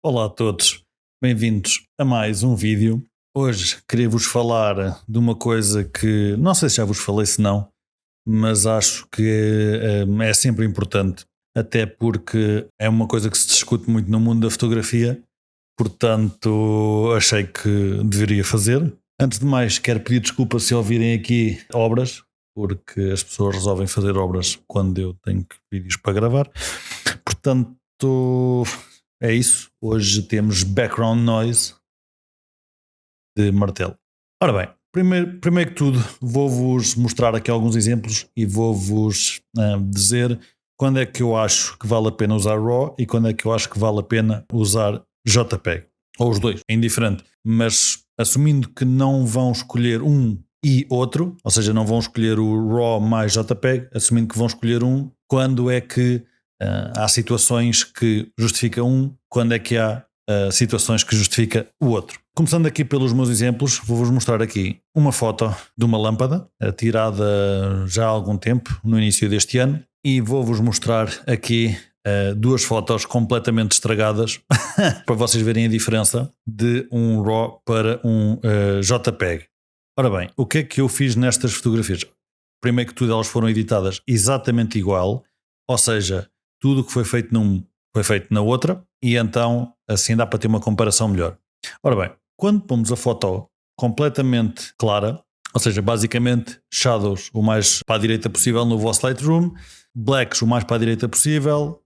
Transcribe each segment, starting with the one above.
Olá a todos, bem-vindos a mais um vídeo. Hoje queria vos falar de uma coisa que não sei se já vos falei, se não, mas acho que é sempre importante, até porque é uma coisa que se discute muito no mundo da fotografia, portanto achei que deveria fazer. Antes de mais, quero pedir desculpa se ouvirem aqui obras, porque as pessoas resolvem fazer obras quando eu tenho vídeos para gravar. Portanto, é isso. Hoje temos background noise de martelo. Ora bem, primeiro que tudo, vou-vos mostrar aqui alguns exemplos e vou-vos dizer quando é que eu acho que vale a pena usar RAW e quando é que eu acho que vale a pena usar JPEG. Ou os dois, é indiferente. Mas assumindo que não vão escolher um e outro, ou seja, não vão escolher o RAW mais JPEG, assumindo que vão escolher um, quando é que há situações que justifica um, quando é que há situações que justifica o outro. Começando aqui pelos meus exemplos, vou-vos mostrar aqui uma foto de uma lâmpada, tirada já há algum tempo, no início deste ano, e vou-vos mostrar aqui duas fotos completamente estragadas para vocês verem a diferença de um RAW para um JPEG. Ora bem, o que é que eu fiz nestas fotografias? Primeiro que tudo, elas foram editadas exatamente igual, ou seja, tudo o que foi feito num foi feito na outra, e então assim dá para ter uma comparação melhor. Ora bem, quando pomos a foto completamente clara, ou seja, basicamente shadows o mais para a direita possível no vosso Lightroom, blacks o mais para a direita possível,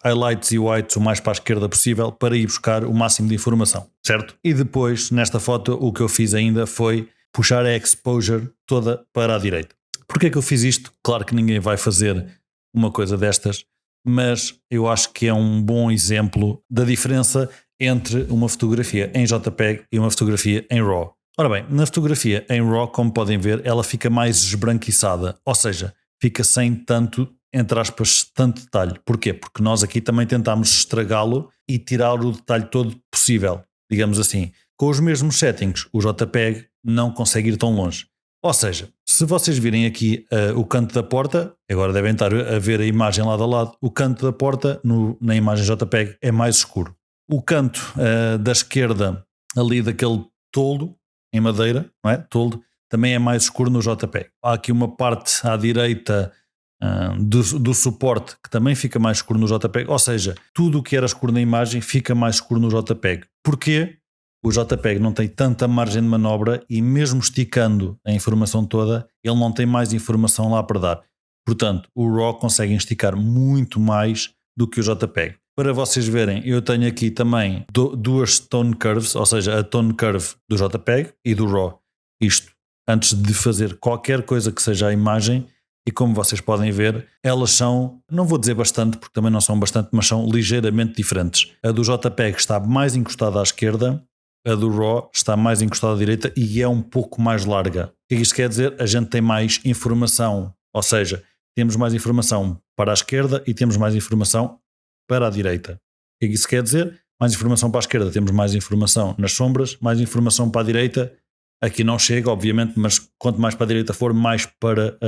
highlights e whites o mais para a esquerda possível, para ir buscar o máximo de informação, certo? E depois, nesta foto, o que eu fiz ainda foi puxar a exposure toda para a direita. Porquê é que eu fiz isto? Claro que ninguém vai fazer uma coisa destas, mas eu acho que é um bom exemplo da diferença entre uma fotografia em JPEG e uma fotografia em RAW. Ora bem, na fotografia em RAW, como podem ver, ela fica mais esbranquiçada, ou seja, fica sem tanto, entre aspas, tanto detalhe. Porquê? Porque nós aqui também tentámos estragá-lo e tirar o detalhe todo possível, digamos assim. Com os mesmos settings, o JPEG não consegue ir tão longe. Ou seja, se vocês virem aqui o canto da porta, agora devem estar a ver a imagem lado a lado, o canto da porta na imagem JPEG é mais escuro. O canto da esquerda, ali daquele toldo em madeira, não é? Toldo, também é mais escuro no JPEG. Há aqui uma parte à direita do suporte que também fica mais escuro no JPEG, ou seja, tudo o que era escuro na imagem fica mais escuro no JPEG. Porquê? O JPEG não tem tanta margem de manobra e mesmo esticando a informação toda, ele não tem mais informação lá para dar. Portanto, o RAW consegue esticar muito mais do que o JPEG. Para vocês verem, eu tenho aqui também duas tone curves, ou seja, a tone curve do JPEG e do RAW. Isto antes de fazer qualquer coisa que seja a imagem, e como vocês podem ver, elas são, não vou dizer bastante, porque também não são bastante, mas são ligeiramente diferentes. A do JPEG está mais encostada à esquerda, a do RAW está mais encostada à direita e é um pouco mais larga. O que isto quer dizer? A gente tem mais informação, ou seja, temos mais informação para a esquerda e temos mais informação para a direita. O que isso quer dizer? Mais informação para a esquerda, temos mais informação nas sombras, mais informação para a direita. Aqui não chega, obviamente, mas quanto mais para a direita for, mais para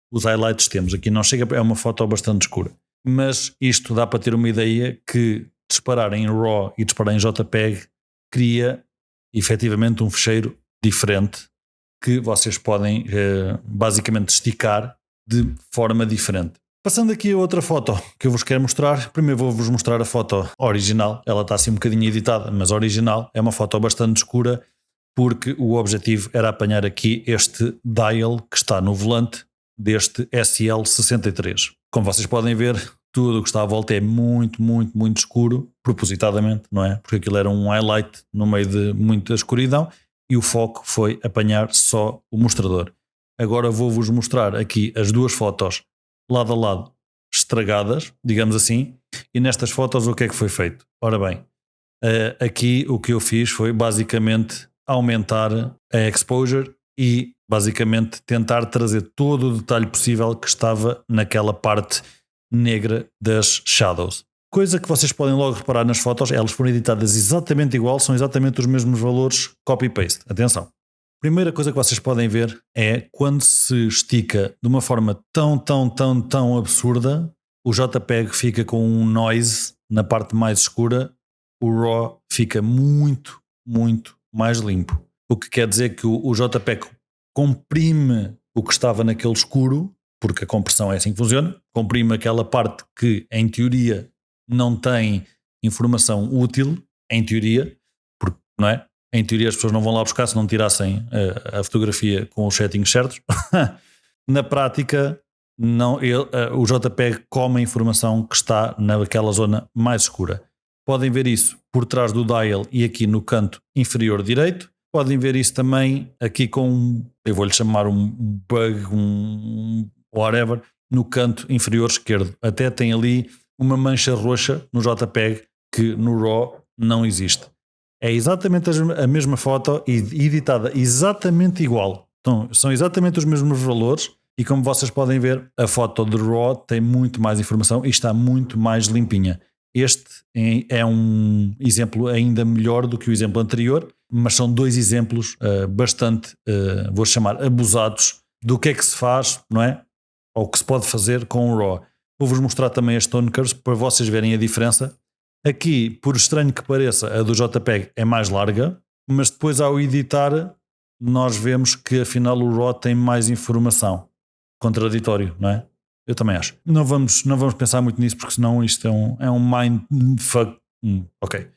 os highlights temos. Aqui não chega, é uma foto bastante escura. Mas isto dá para ter uma ideia que disparar em RAW e disparar em JPEG cria efetivamente um fecheiro diferente que vocês podem basicamente esticar de forma diferente. Passando aqui a outra foto que eu vos quero mostrar, primeiro vou-vos mostrar a foto original, ela está assim um bocadinho editada, mas original, é uma foto bastante escura porque o objetivo era apanhar aqui este dial que está no volante deste SL63. Como vocês podem ver, tudo o que está à volta é muito, muito, muito escuro, propositadamente, não é? Porque aquilo era um highlight no meio de muita escuridão e o foco foi apanhar só o mostrador. Agora vou-vos mostrar aqui as duas fotos lado a lado estragadas, digamos assim, e nestas fotos o que é que foi feito? Ora bem, aqui o que eu fiz foi basicamente aumentar a exposure e basicamente tentar trazer todo o detalhe possível que estava naquela parte negra das shadows. Coisa que vocês podem logo reparar nas fotos, elas foram editadas exatamente igual, são exatamente os mesmos valores copy-paste. Atenção. Primeira coisa que vocês podem ver é quando se estica de uma forma tão absurda, o JPEG fica com um noise na parte mais escura o RAW fica muito, muito mais limpo. O que quer dizer que o JPEG comprime o que estava naquele escuro, porque a compressão é assim que funciona, comprime aquela parte que em teoria não tem informação útil, em teoria, porque não é? Em teoria as pessoas não vão lá buscar se não tirassem a fotografia com os settings certos. Na prática, não, o JPEG come a informação que está naquela zona mais escura. Podem ver isso por trás do dial e aqui no canto inferior direito. Podem ver isso também aqui com, eu vou-lhe chamar um bug, um whatever, no canto inferior esquerdo. Até tem ali uma mancha roxa no JPEG que no RAW não existe. É exatamente a mesma foto e editada exatamente igual. Então, são exatamente os mesmos valores e como vocês podem ver, a foto de RAW tem muito mais informação e está muito mais limpinha. Este é um exemplo ainda melhor do que o exemplo anterior, mas são dois exemplos bastante, vou chamar, abusados do que é que se faz, não é? Ou o que se pode fazer com o RAW. Vou-vos mostrar também as tone curves para vocês verem a diferença. Aqui, por estranho que pareça, a do JPEG é mais larga, mas depois ao editar nós vemos que afinal o RAW tem mais informação. Contraditório, não é? Eu também acho. Não vamos pensar muito nisso porque senão isto é um mindfuck. Ok.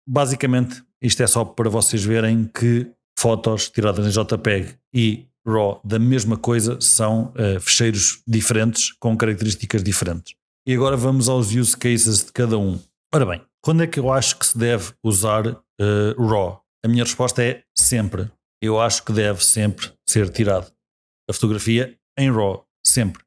Basicamente isto é só para vocês verem que fotos tiradas em JPEG e RAW da mesma coisa são ficheiros diferentes com características diferentes. E agora vamos aos use cases de cada um. Ora bem, quando é que eu acho que se deve usar RAW? A minha resposta é sempre. Eu acho que deve sempre ser tirado a fotografia em RAW, sempre.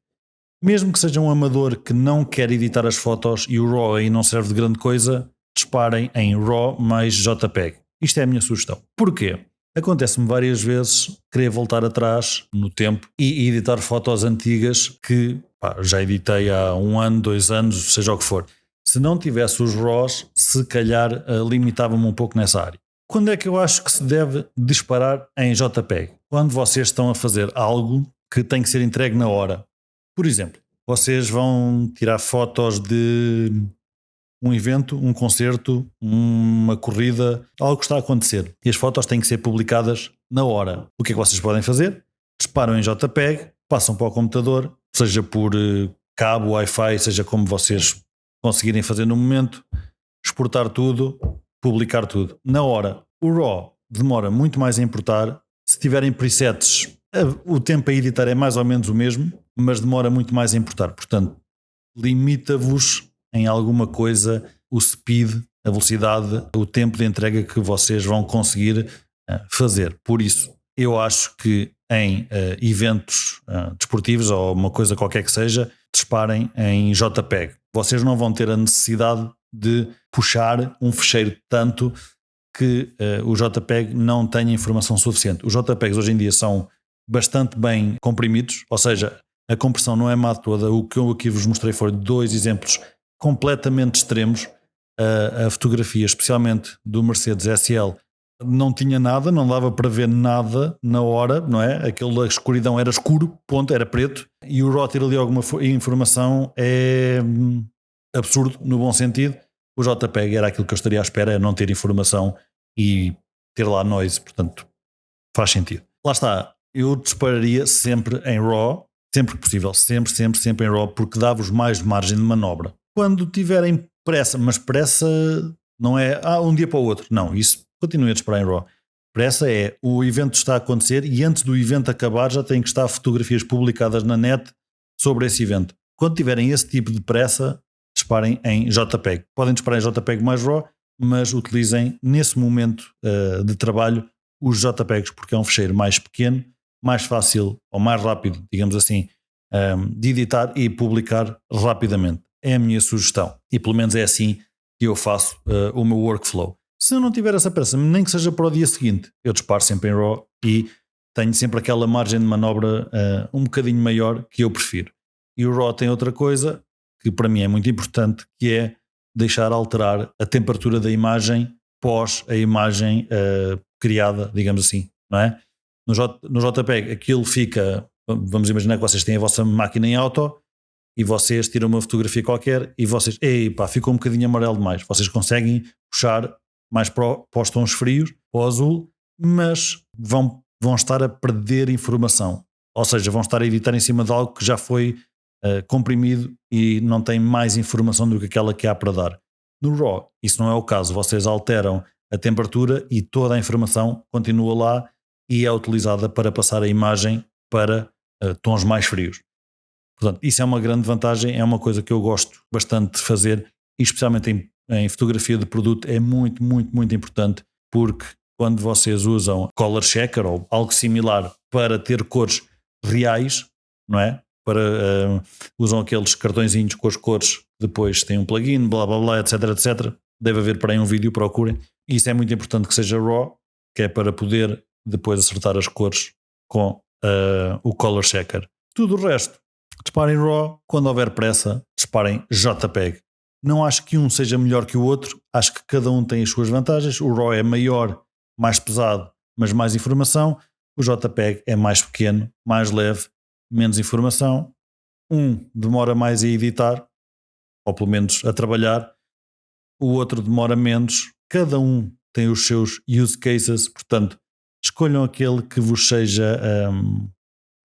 Mesmo que seja um amador que não quer editar as fotos e o RAW aí não serve de grande coisa, disparem em RAW mais JPEG. Isto é a minha sugestão. Porquê? Acontece-me várias vezes querer voltar atrás no tempo e editar fotos antigas que já editei há 1 ano, 2 anos, seja o que for. Se não tivesse os RAWs, se calhar limitava-me um pouco nessa área. Quando é que eu acho que se deve disparar em JPEG? Quando vocês estão a fazer algo que tem que ser entregue na hora. Por exemplo, vocês vão tirar fotos de um evento, um concerto, uma corrida, algo que está a acontecer. E as fotos têm que ser publicadas na hora. O que é que vocês podem fazer? Disparam em JPEG, passam para o computador, seja por cabo, Wi-Fi, seja como vocês conseguirem fazer no momento, exportar tudo, publicar tudo. Na hora. O RAW demora muito mais a importar. Se tiverem presets, o tempo a editar é mais ou menos o mesmo, mas demora muito mais a importar. Portanto, limita-vos em alguma coisa o speed, a velocidade, o tempo de entrega que vocês vão conseguir fazer. Por isso, eu acho que em eventos desportivos ou uma coisa qualquer que seja, disparem em JPEG. Vocês não vão ter a necessidade de puxar um ficheiro tanto que o JPEG não tenha informação suficiente. Os JPEGs hoje em dia são bastante bem comprimidos, ou seja, a compressão não é má toda. O que eu aqui vos mostrei foram 2 exemplos completamente extremos. A fotografia, especialmente do Mercedes SL, não tinha nada, não dava para ver nada na hora, não é? Aquela escuridão era escuro, ponto, era preto, e o RAW ter ali alguma informação é absurdo, no bom sentido. O JPEG era aquilo que eu estaria à espera, é não ter informação e ter lá noise, portanto faz sentido. Lá está, eu dispararia sempre em RAW, sempre que possível, sempre em RAW, porque dá-vos mais margem de manobra. Quando tiverem pressa, mas pressa não é um dia para o outro, não, isso continue a disparar em RAW. Pressa é, o evento está a acontecer e antes do evento acabar já têm que estar fotografias publicadas na net sobre esse evento. Quando tiverem esse tipo de pressa, disparem em JPEG. Podem disparar em JPEG mais RAW, mas utilizem nesse momento de trabalho os JPEGs, porque é um ficheiro mais pequeno, mais fácil ou mais rápido, digamos assim, de editar e publicar rapidamente. É a minha sugestão e pelo menos é assim que eu faço o meu workflow. Se eu não tiver essa pressa, nem que seja para o dia seguinte, eu disparo sempre em RAW e tenho sempre aquela margem de manobra um bocadinho maior que eu prefiro. E o RAW tem outra coisa que para mim é muito importante, que é deixar alterar a temperatura da imagem pós a imagem criada, digamos assim, não é? No JPEG aquilo fica, vamos imaginar que vocês têm a vossa máquina em auto, e vocês tiram uma fotografia qualquer e vocês, ei pá, ficou um bocadinho amarelo demais. Vocês conseguem puxar mais para os tons frios, para o azul, mas vão estar a perder informação. Ou seja, vão estar a editar em cima de algo que já foi comprimido e não tem mais informação do que aquela que há para dar. No RAW, isso não é o caso. Vocês alteram a temperatura e toda a informação continua lá e é utilizada para passar a imagem para tons mais frios. Portanto, isso é uma grande vantagem, é uma coisa que eu gosto bastante de fazer, e especialmente em fotografia de produto é muito, muito, muito importante, porque quando vocês usam color checker ou algo similar para ter cores reais, não é? Usam aqueles cartõezinhos com as cores, depois tem um plugin, blá blá blá, etc, etc. Deve haver para aí um vídeo, procurem. E isso é muito importante que seja RAW, que é para poder depois acertar as cores com o color checker. Tudo o resto, disparem RAW, quando houver pressa, disparem JPEG. Não acho que um seja melhor que o outro, acho que cada um tem as suas vantagens. O RAW é maior, mais pesado, mas mais informação. O JPEG é mais pequeno, mais leve, menos informação. Um demora mais a editar, ou pelo menos a trabalhar. O outro demora menos. Cada um tem os seus use cases, portanto, escolham aquele que vos seja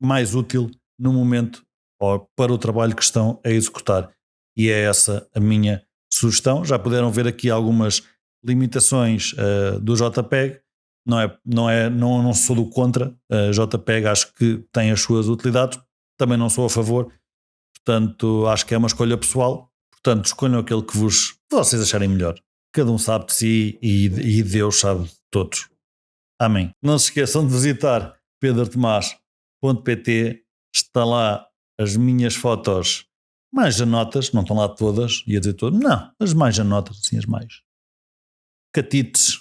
mais útil no momento ou para o trabalho que estão a executar. E é essa a minha sugestão. Já puderam ver aqui algumas limitações do JPEG. Não sou do contra. JPEG acho que tem as suas utilidades. Também não sou a favor. Portanto, acho que é uma escolha pessoal. Portanto, escolham aquele que vocês acharem melhor. Cada um sabe de si e Deus sabe de todos. Amém. Não se esqueçam de visitar pedrotomás.pt. Está lá as minhas fotos mais anotas, não estão lá todas, ia dizer todas, não, as mais anotas, assim, as mais catites.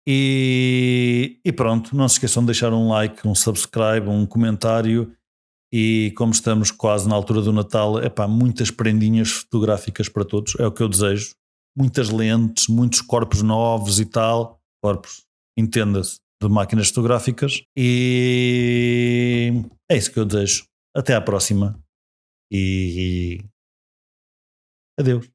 E pronto, não se esqueçam de deixar um like, um subscribe, um comentário. E como estamos quase na altura do Natal, muitas prendinhas fotográficas para todos, é o que eu desejo. Muitas lentes, muitos corpos novos e tal. Corpos, entenda-se, de máquinas fotográficas. E é isso que eu desejo. Até à próxima. E adeus.